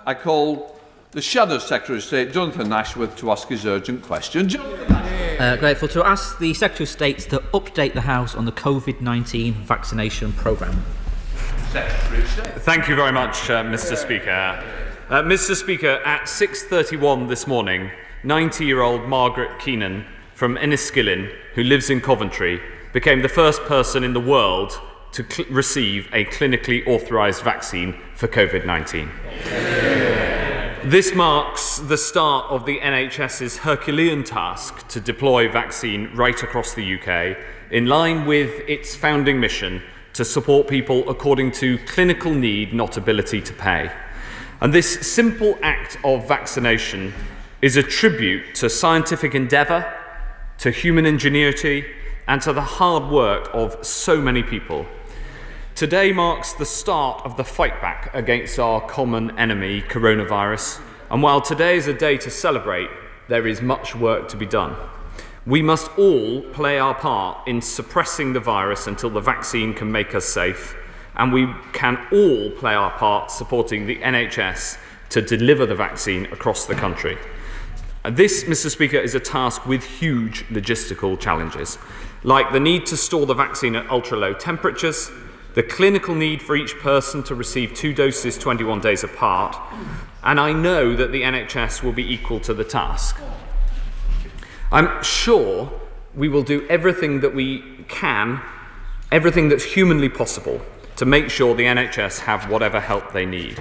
I call the Shadow Secretary of State, Jonathan Ashworth, to ask his urgent question. Grateful to ask the Secretary of State to update the House on the COVID-19 vaccination programme. Secretary of State. Thank you very much, Mr. Speaker. Mr. Speaker, at 6:31 this morning, 90-year-old Margaret Keenan from Enniskillen, who lives in Coventry, became the first person in the world to receive a clinically authorised vaccine for COVID-19. This marks the start of the NHS's Herculean task to deploy vaccine right across the UK, in line with its founding mission to support people according to clinical need, not ability to pay. And this simple act of vaccination is a tribute to scientific endeavour, to human ingenuity, and to the hard work of so many people. Today marks the start of the fight back against our common enemy, coronavirus, and while today is a day to celebrate, there is much work to be done. We must all play our part in suppressing the virus until the vaccine can make us safe, and we can all play our part supporting the NHS to deliver the vaccine across the country. This, Mr. Speaker, is a task with huge logistical challenges, like the need to store the vaccine at ultra-low temperatures, the clinical need for each person to receive 2 doses 21 days apart, and I know that the NHS will be equal to the task. I'm sure we will do everything that we can, everything that's humanly possible, to make sure the NHS have whatever help they need.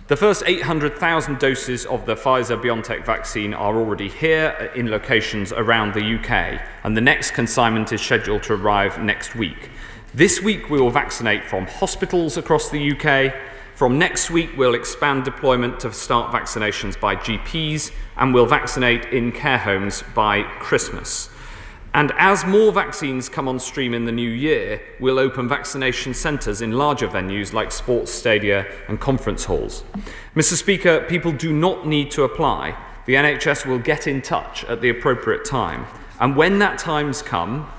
The first 800,000 doses of the Pfizer-BioNTech vaccine are already here in locations around the UK, and the next consignment is scheduled to arrive next week. This week we will vaccinate from hospitals across the UK. From next week we'll expand deployment to start vaccinations by GPs, and we'll vaccinate in care homes by Christmas. And as more vaccines come on stream in the new year, we'll open vaccination centres in larger venues like sports stadia and conference halls. Mr. Speaker, people do not need to apply. The NHS will get in touch at the appropriate time. And when that time's come,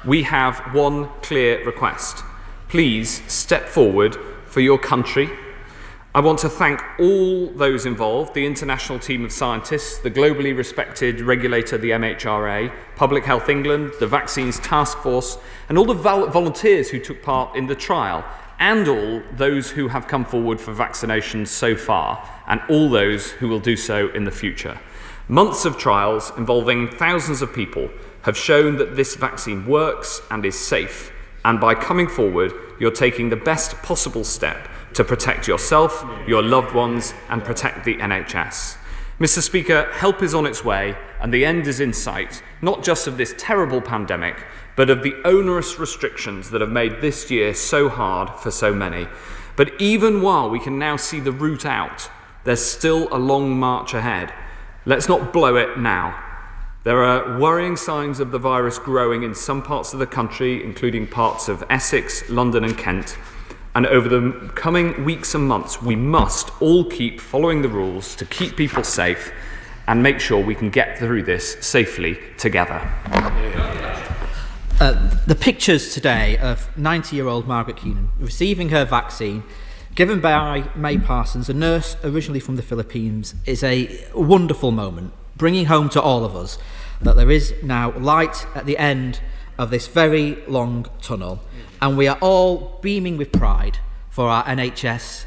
we have one clear request. Please step forward for your country. I want to thank all those involved, the international team of scientists, the globally respected regulator, the MHRA, Public Health England, the Vaccines Task Force, and all the volunteers who took part in the trial, and all those who have come forward for vaccinations so far, and all those who will do so in the future. Months of trials involving thousands of people have shown that this vaccine works and is safe, and by coming forward, you're taking the best possible step to protect yourself, your loved ones, and protect the NHS. Mr. Speaker, help is on its way, and the end is in sight, not just of this terrible pandemic, but of the onerous restrictions that have made this year so hard for so many. But even while we can now see the route out, there's still a long march ahead. Let's not blow it now. There are worrying signs of the virus growing in some parts of the country, including parts of Essex, London and Kent. And over the coming weeks and months, we must all keep following the rules to keep people safe and make sure we can get through this safely together. The pictures today of 90-year-old Margaret Keenan receiving her vaccine, given by May Parsons, a nurse originally from the Philippines, is a wonderful moment, bringing home to all of us that there is now light at the end of this very long tunnel, and we are all beaming with pride for our NHS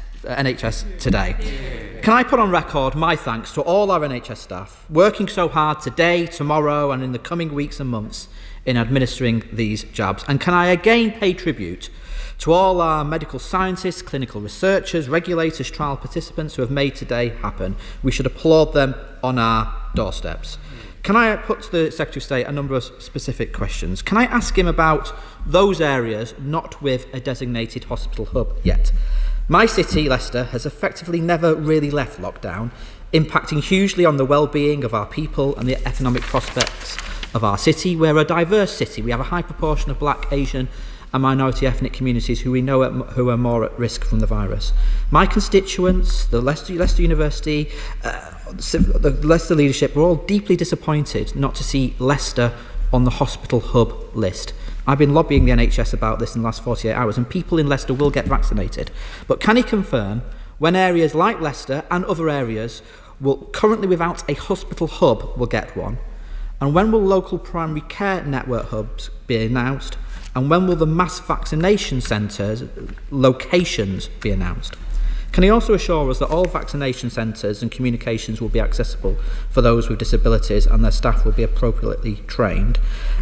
today. Can I put on record my thanks to all our NHS staff working so hard today, tomorrow and in the coming weeks and months in administering these jabs, and can I again pay tribute to all our medical scientists, clinical researchers, regulators, trial participants who have made today happen. We should applaud them on our doorsteps. Can I put to the Secretary of State a number of specific questions? Can I ask him about those areas not with a designated hospital hub yet? My city, Leicester, has effectively never really left lockdown, impacting hugely on the well-being of our people and the economic prospects of our city. We're a diverse city. We have a high proportion of Black, Asian and minority ethnic communities who we know who are more at risk from the virus. My constituents, the Leicester University, the Leicester leadership were all deeply disappointed not to see Leicester on the hospital hub list. I've been lobbying the NHS about this in the last 48 hours, and people in Leicester will get vaccinated. But can he confirm when areas like Leicester and other areas will currently without a hospital hub will get one? And when will local primary care network hubs be announced? And when will the mass vaccination centres locations be announced? Can he also assure us that all vaccination centres and communications will be accessible for those with disabilities and their staff will be appropriately trained?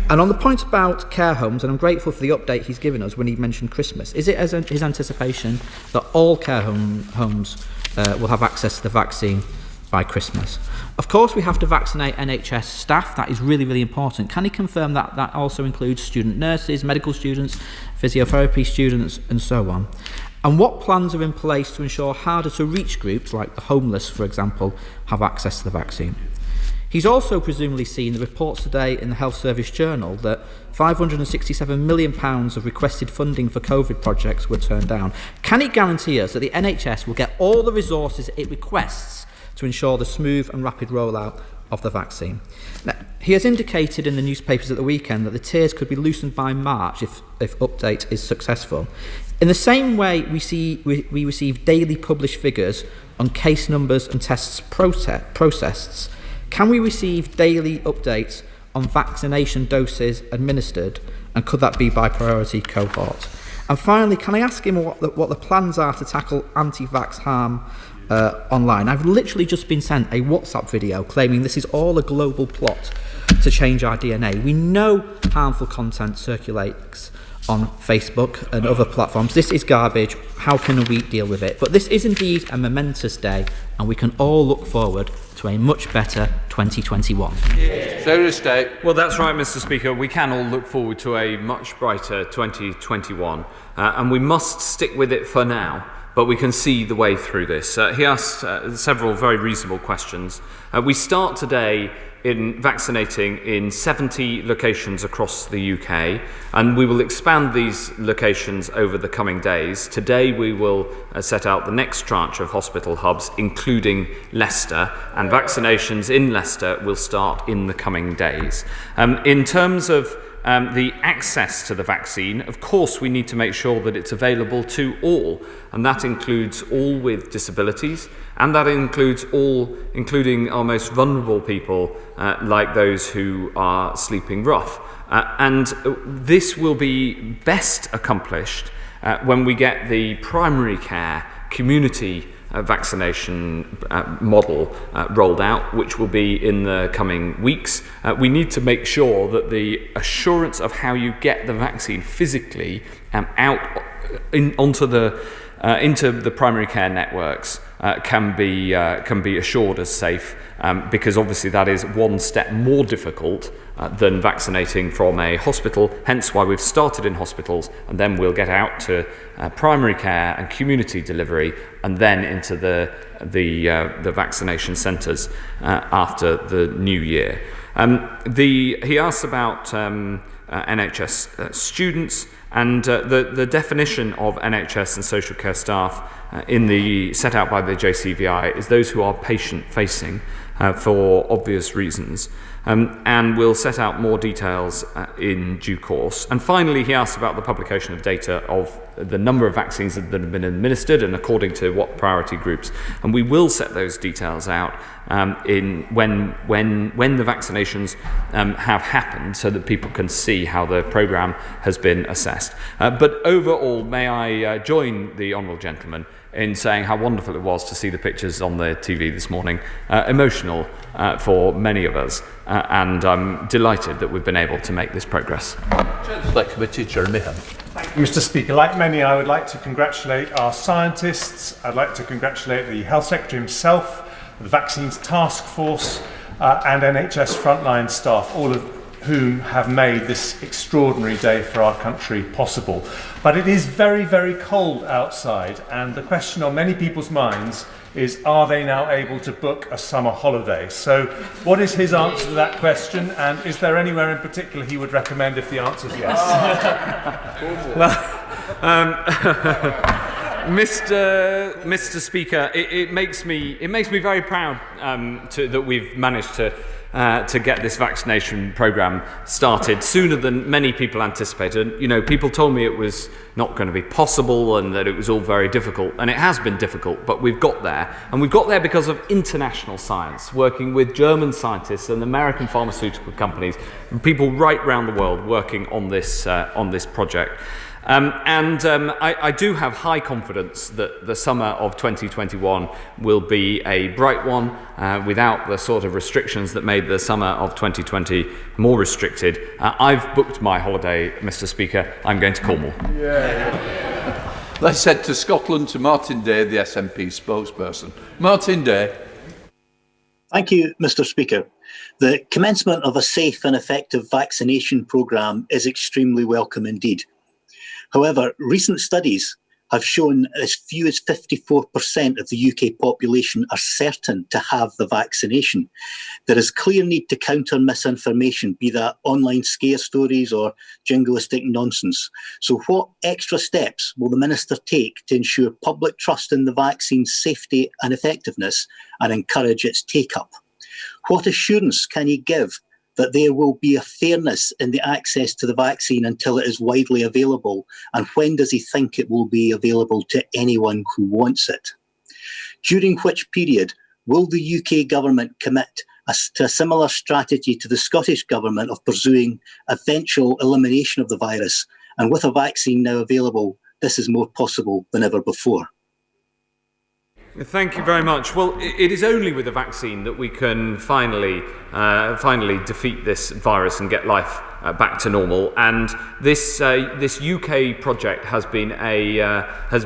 And on the point about care homes, and I'm grateful for the update he's given us when he mentioned Christmas, is it his anticipation that all care homes will have access to the vaccine by Christmas? Of course, we have to vaccinate NHS staff. That is really, really important. Can he confirm that that also includes student nurses, medical students, physiotherapy students, and so on? And what plans are in place to ensure harder to reach groups like the homeless, for example, have access to the vaccine? He's also presumably seen the reports today in the Health Service Journal that £567 million of requested funding for COVID projects were turned down. Can he guarantee us that the NHS will get all the resources it requests to ensure the smooth and rapid rollout of the vaccine? Now, he has indicated in the newspapers at the weekend that the tiers could be loosened by March if update is successful. In the same way we receive daily published figures on case numbers and tests processed, can we receive daily updates on vaccination doses administered, and could that be by priority cohort? And finally, can I ask him what the plans are to tackle anti-vax harm online? I've literally just been sent a WhatsApp video claiming this is all a global plot to change our DNA. We know harmful content circulates on Facebook and other platforms. This is garbage. How can we deal with it? But this is indeed a momentous day, and we can all look forward to a much better 2021. Secretary of State. Well, that's right, Mr. Speaker. We can all look forward to a much brighter 2021, and we must stick with it for now. But we can see the way through this. He asked several very reasonable questions. We start today in vaccinating in 70 locations across the UK, and we will expand these locations over the coming days. Today we will set out the next tranche of hospital hubs, including Leicester, and vaccinations in Leicester will start in the coming days. In terms of the access to the vaccine, of course we need to make sure that it's available to all, and that includes all with disabilities, and that includes all, including our most vulnerable people, like those who are sleeping rough. And this will be best accomplished when we get the primary care community vaccination model rolled out, which will be in the coming weeks. We need to make sure that the assurance of how you get the vaccine physically out into the primary care networks can be assured as safe, because obviously that is one step more difficult than vaccinating from a hospital, hence why we've started in hospitals, and then we'll get out to primary care and community delivery, and then into the vaccination centres after the new year. He asked about NHS students, and the definition of NHS and social care staff set out by the JCVI is those who are patient-facing for obvious reasons. And we'll set out more details in due course. And finally, he asked about the publication of data of the number of vaccines that have been administered and according to what priority groups. And we will set those details out when the vaccinations have happened, so that people can see how the programme has been assessed. But overall, may I join the honourable gentleman in saying how wonderful it was to see the pictures on the TV this morning. Emotional for many of us, and I'm delighted that we've been able to make this progress. Select Committee, Jeremy Hunt. Thank you, Mr. Speaker. Like many, I would like to congratulate our scientists. I'd like to congratulate the Health Secretary himself, the Vaccines Task Force, and NHS frontline staff, all of whom have made this extraordinary day for our country possible. But it is very, very cold outside, and the question on many people's minds is, are they now able to book a summer holiday? So what is his answer to that question, and is there anywhere in particular he would recommend if the answer is yes? Mr. Speaker, it makes me very proud that we've managed to get this vaccination programme started sooner than many people anticipated. You know, people told me it was not going to be possible and that it was all very difficult, and it has been difficult, but we've got there. And we've got there because of international science, working with German scientists and American pharmaceutical companies, and people right around the world working on this project. I do have high confidence that the summer of 2021 will be a bright one without the sort of restrictions that made the summer of 2020 more restricted. I've booked my holiday, Mr. Speaker. I'm going to Cornwall. Let's head to Scotland to Martin Day, the SNP spokesperson. Martin Day. Thank you, Mr. Speaker. The commencement of a safe and effective vaccination programme is extremely welcome indeed. However, recent studies have shown as few as 54% of the UK population are certain to have the vaccination. There is clear need to counter misinformation, be that online scare stories or jingoistic nonsense. So what extra steps will the Minister take to ensure public trust in the vaccine's safety and effectiveness and encourage its take-up? What assurance can he give that there will be a fairness in the access to the vaccine until it is widely available? And when does he think it will be available to anyone who wants it? During which period will the UK government commit to a similar strategy to the Scottish government of pursuing eventual elimination of the virus? And with a vaccine now available, this is more possible than ever before. Thank you very much. Well, it is only with a vaccine that we can finally defeat this virus and get life back to normal. And this UK project has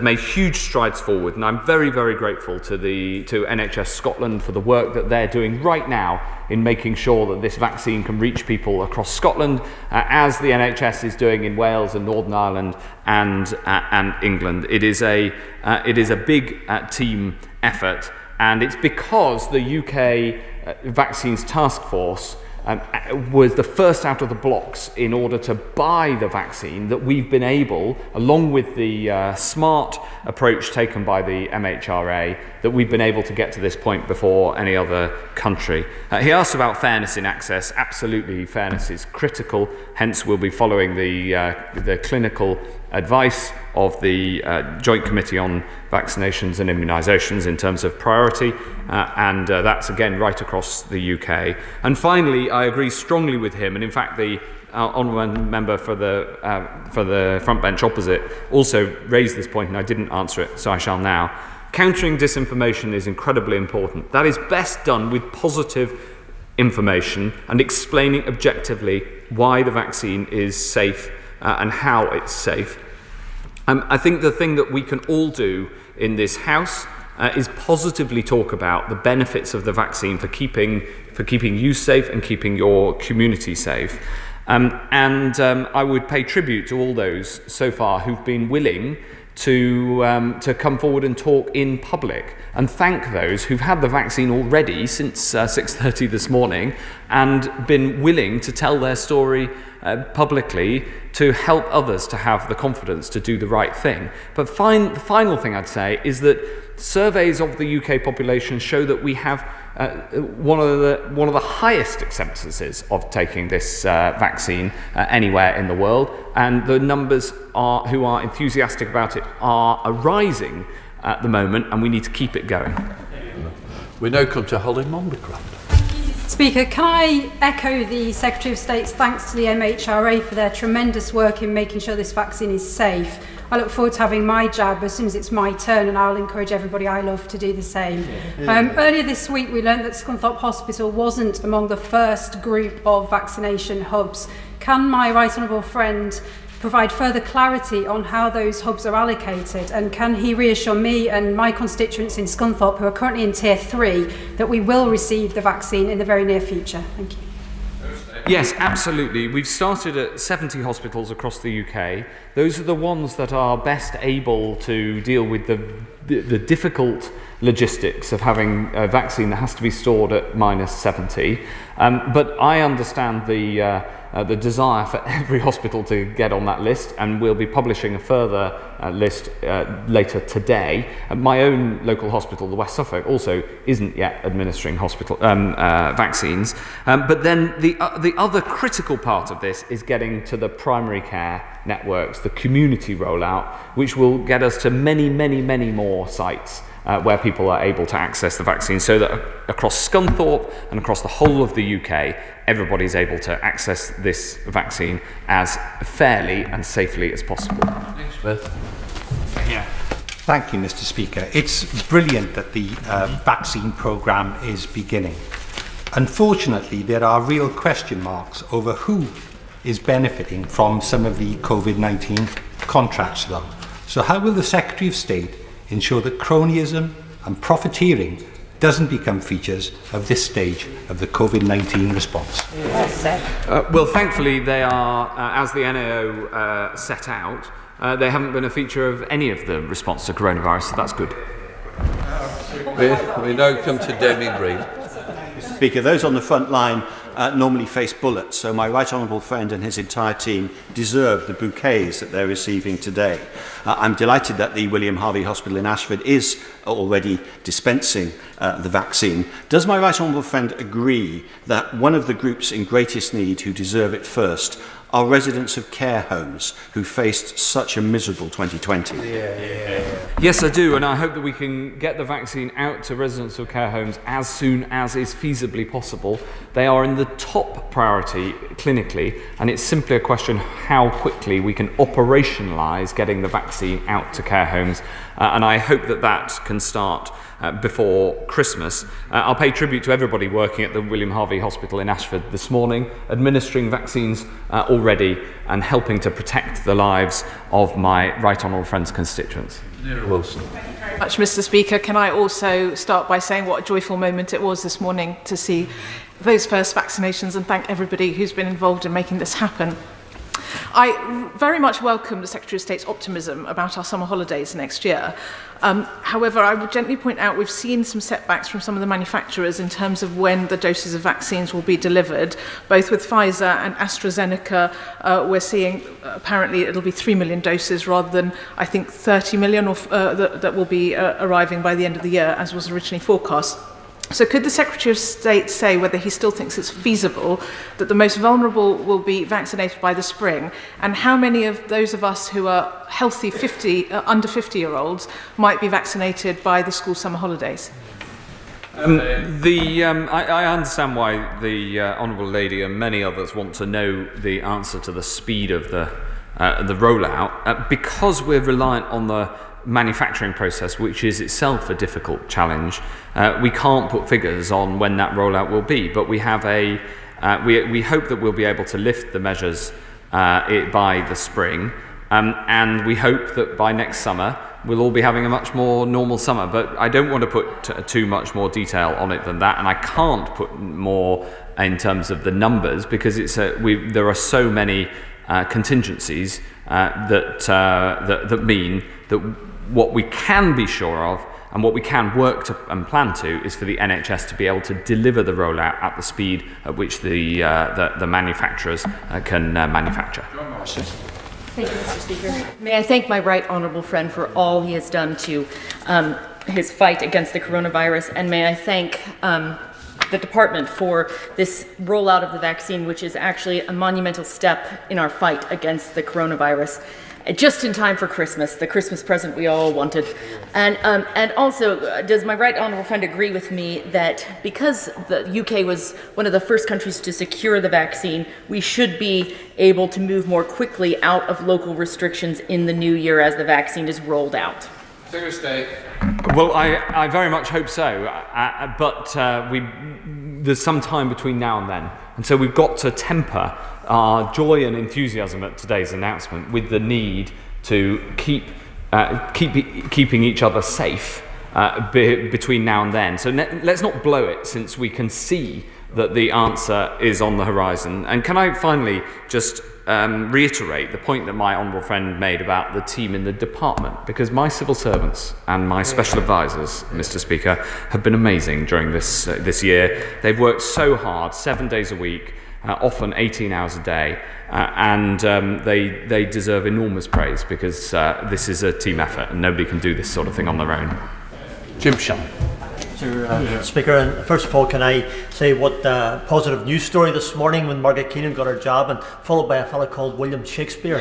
made huge strides forward, and I'm very, very grateful to NHS Scotland for the work that they're doing right now in making sure that this vaccine can reach people across Scotland, as the NHS is doing in Wales and Northern Ireland and England. It is a big team effort, and it's because the UK Vaccines Task Force was the first out of the blocks in order to buy the vaccine that we've been able, along with the smart approach taken by the MHRA, that we've been able to get to this point before any other country. He asked about fairness in access. Absolutely, fairness is critical. Hence, we'll be following the clinical advice of the Joint Committee on Vaccinations and Immunisations in terms of priority, and that's again right across the UK. And finally, I agree strongly with him, and in fact the honourable member for the front bench opposite also raised this point, and I didn't answer it, so I shall now. Countering disinformation is incredibly important. That is best done with positive information and explaining objectively why the vaccine is safe and how it's safe. I think the thing that we can all do in this House is positively talk about the benefits of the vaccine for keeping you safe and keeping your community safe. I would pay tribute to all those so far who've been willing to come forward and talk in public, and thank those who've had the vaccine already since 6:30 this morning and been willing to tell their story publicly to help others to have the confidence to do the right thing. But the final thing I'd say is that surveys of the UK population show that we have one of the highest acceptances of taking this vaccine anywhere in the world, and the numbers who are enthusiastic about it are rising at the moment, and we need to keep it going. We now come to Holly Monbecraft. Speaker, can I echo the Secretary of State's thanks to the MHRA for their tremendous work in making sure this vaccine is safe. I look forward to having my jab as soon as it's my turn, and I'll encourage everybody I love to do the same. Earlier this week we learned that Scunthorpe Hospital wasn't among the first group of vaccination hubs. Can my right honourable friend provide further clarity on how those hubs are allocated, and can he reassure me and my constituents in Scunthorpe, who are currently in Tier 3, that we will receive the vaccine in the very near future? Thank you. Yes, absolutely. We've started at 70 hospitals across the UK. Those are the ones that are best able to deal with the difficult logistics of having a vaccine that has to be stored at -70. But I understand the desire for every hospital to get on that list, and we'll be publishing a further list later today. My own local hospital, the West Suffolk, also isn't yet administering vaccines. But then the other critical part of this is getting to the primary care networks, the community rollout, which will get us to many, many, many more sites where people are able to access the vaccine, so that across Scunthorpe and across the whole of the UK, everybody's able to access this vaccine as fairly and safely as possible. Yeah. Thank you, Mr. Speaker. It's brilliant that the vaccine programme is beginning. Unfortunately, there are real question marks over who is benefiting from some of the COVID-19 contracts, though. So how will the Secretary of State ensure that cronyism and profiteering doesn't become features of this stage of the COVID-19 response? Well, thankfully, they are, as the NAO set out, they haven't been a feature of any of the response to coronavirus, so that's good. We now come to Demi Green. Mr. Speaker, those on the front line normally face bullets, so my right honourable friend and his entire team deserve the bouquets that they're receiving today. I'm delighted that the William Harvey Hospital in Ashford is already dispensing the vaccine. Does my right honourable friend agree that one of the groups in greatest need who deserve it first are residents of care homes who faced such a miserable 2020? Yes, I do, and I hope that we can get the vaccine out to residents of care homes as soon as is feasibly possible. They are in the top priority clinically, and it's simply a question how quickly we can operationalise getting the vaccine out to care homes, and I hope that that can start before Christmas. I'll pay tribute to everybody working at the William Harvey Hospital in Ashford this morning, administering vaccines already and helping to protect the lives of my right honourable friend's constituents. Wilson. Thank you very much, Mr. Speaker. Can I also start by saying what a joyful moment it was this morning to see those first vaccinations, and thank everybody who's been involved in making this happen. I very much welcome the Secretary of State's optimism about our summer holidays next year. However, I would gently point out we've seen some setbacks from some of the manufacturers in terms of when the doses of vaccines will be delivered. Both with Pfizer and AstraZeneca, we're seeing apparently it'll be 3 million doses rather than, I think, 30 million that will be arriving by the end of the year, as was originally forecast. So could the Secretary of State say whether he still thinks it's feasible that the most vulnerable will be vaccinated by the spring, and how many of those of us who are healthy under 50-year-olds might be vaccinated by the school summer holidays? I understand why the Honourable Lady and many others want to know the answer to the speed of the rollout, because we're reliant on the manufacturing process, which is itself a difficult challenge. We can't put figures on when that rollout will be, but we have we hope that we'll be able to lift the measures by the spring, and we hope that by next summer we'll all be having a much more normal summer. But I don't want to put too much more detail on it than that, and I can't put more in terms of the numbers, because there are so many contingencies that mean that what we can be sure of and what we can work to and plan to is for the NHS to be able to deliver the rollout at the speed at which the manufacturers can manufacture. Thank you, Mr. Speaker. May I thank my right honourable friend for all he has done to his fight against the coronavirus, and may I thank the department for this rollout of the vaccine, which is actually a monumental step in our fight against the coronavirus. Just in time for Christmas, the Christmas present we all wanted. And also, does my right honourable friend agree with me that because the UK was one of the first countries to secure the vaccine, we should be able to move more quickly out of local restrictions in the new year as the vaccine is rolled out? Well, I very much hope so, but there's some time between now and then, and so we've got to temper our joy and enthusiasm at today's announcement with the need to keeping each other safe between now and then. So let's not blow it, since we can see that the answer is on the horizon. And can I finally just reiterate the point that my honourable friend made about the team in the department, because my civil servants and my special advisors, Mr. Speaker, have been amazing during this year. They've worked so hard, 7 days a week, often 18 hours a day, and they deserve enormous praise because this is a team effort and nobody can do this sort of thing on their own. Jim Shannon. Mr. Speaker, and first of all, can I say what positive news story this morning when Margaret Keenan got her job, and followed by a fellow called William Shakespeare,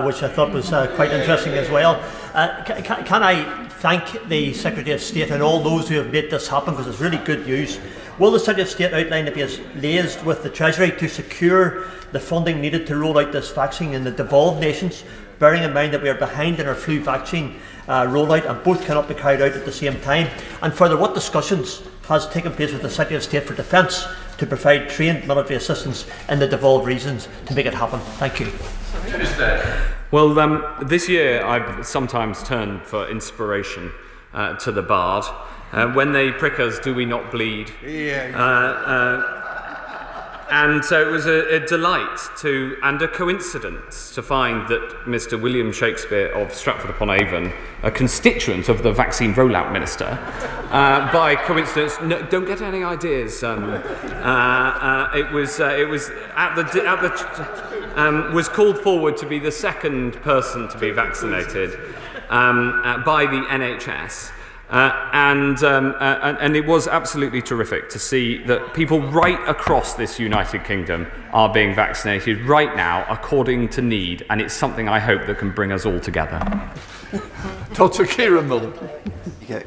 which I thought was quite interesting as well. Can I thank the Secretary of State and all those who have made this happen, because it's really good news. Will the Secretary of State outline if he has liaised with the Treasury to secure the funding needed to roll out this vaccine in the devolved nations, bearing in mind that we are behind in our flu vaccine rollout and both cannot be carried out at the same time? And further, what discussions has taken place with the Secretary of State for Defence to provide trained military assistance in the devolved regions to make it happen? Thank you. Well, this year I've sometimes turned for inspiration to the bard. When they prick us, do we not bleed? And so it was a delight and a coincidence to find that Mr. William Shakespeare of Stratford-upon-Avon, a constituent of the vaccine rollout minister, by coincidence, no, don't get any ideas. Was called forward to be the second person to be vaccinated by the NHS. And it was absolutely terrific to see that people right across this United Kingdom are being vaccinated right now according to need, and it's something I hope that can bring us all together. Dr. Kieran Mullin.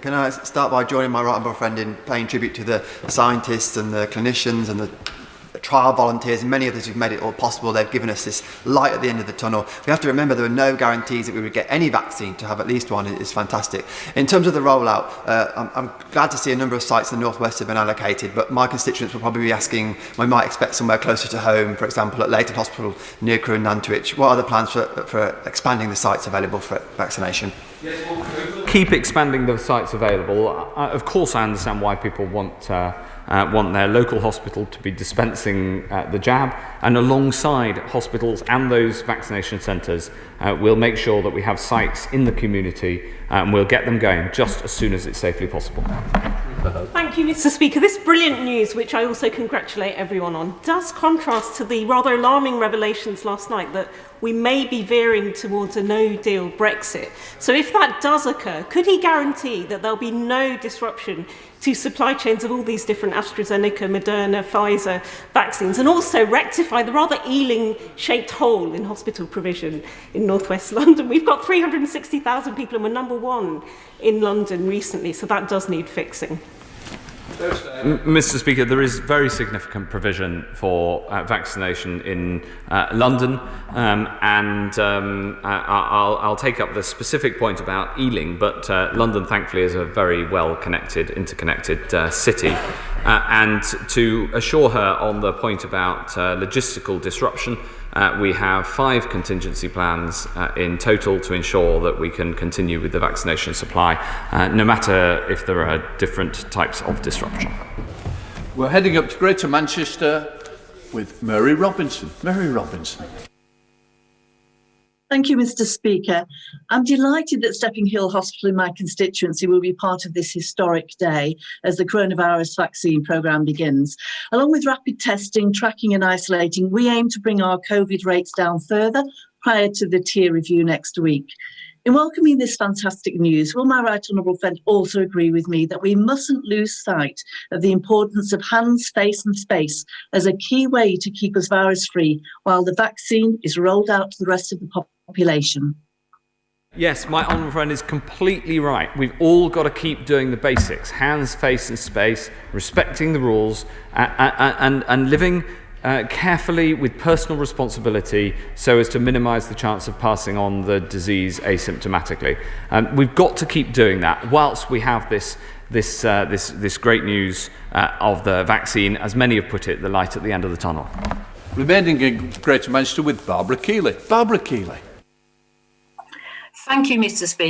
Can I start by joining my right honourable friend in paying tribute to the scientists and the clinicians and the trial volunteers and many others who've made it all possible. They've given us this light at the end of the tunnel. We have to remember there were no guarantees that we would get any vaccine. To have at least one is fantastic. In terms of the rollout, I'm glad to see a number of sites in the northwest have been allocated, but my constituents will probably be asking, we might expect somewhere closer to home, for example at Leighton Hospital, near Crewe and Nantwich. What are the plans for expanding the sites available for vaccination? Keep expanding the sites available. Of course I understand why people want their local hospital to be dispensing the jab, and alongside hospitals and those vaccination centres we'll make sure that we have sites in the community and we'll get them going just as soon as it's safely possible. Thank you, Mr. Speaker. This brilliant news, which I also congratulate everyone on, does contrast to the rather alarming revelations last night that we may be veering towards a no-deal Brexit. So if that does occur, could he guarantee that there'll be no disruption to supply chains of all these different AstraZeneca, Moderna, Pfizer vaccines, and also rectify the rather Ealing-shaped hole in hospital provision in northwest London? We've got 360,000 people and we're number one in London recently, so that does need fixing. Mr. Speaker, there is very significant provision for vaccination in London, and I'll take up the specific point about Ealing, but London thankfully is a very well-connected, interconnected city. And to assure her on the point about logistical disruption, we have 5 contingency plans in total to ensure that we can continue with the vaccination supply, no matter if there are different types of disruption. We're heading up to Greater Manchester with Mary Robinson. Mary Robinson. Thank you, Mr. Speaker. I'm delighted that Stepping Hill Hospital in my constituency will be part of this historic day as the coronavirus vaccine programme begins. Along with rapid testing, tracking and isolating, we aim to bring our COVID rates down further prior to the tier review next week. In welcoming this fantastic news, will my right honourable friend also agree with me that we mustn't lose sight of the importance of hands, face and space as a key way to keep us virus-free while the vaccine is rolled out to the rest of the population? Yes, my honourable friend is completely right. We've all got to keep doing the basics: hands, face and space, respecting the rules and living carefully with personal responsibility so as to minimise the chance of passing on the disease asymptomatically. We've got to keep doing that whilst we have this great news of the vaccine, as many have put it, the light at the end of the tunnel. Remaining in Greater Manchester with Barbara Keeley. Barbara Keeley. Thank you, Mr. Speaker.